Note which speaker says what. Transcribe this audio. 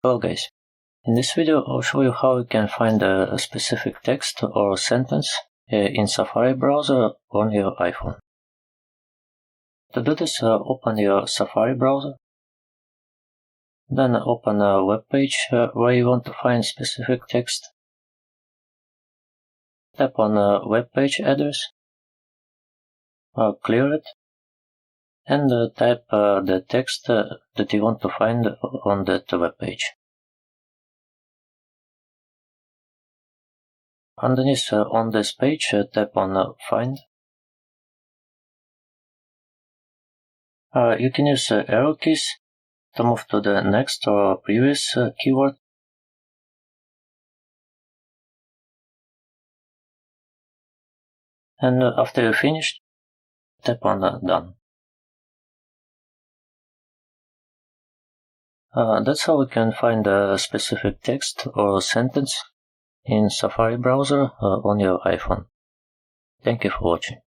Speaker 1: Hello guys, in this video I'll show you how you can find a specific text or sentence in Safari browser on your iPhone. To do this, open your Safari browser, then open a web page where you want to find specific text. Tap on web page address, clear it, and type the text that you want to find on that web page. Underneath on this page, tap on Find. You can use arrow keys to move to the next or previous keyword. And after you're finished, tap on Done. That's how we can find a specific text or sentence in Safari browser on your iPhone. Thank you for watching.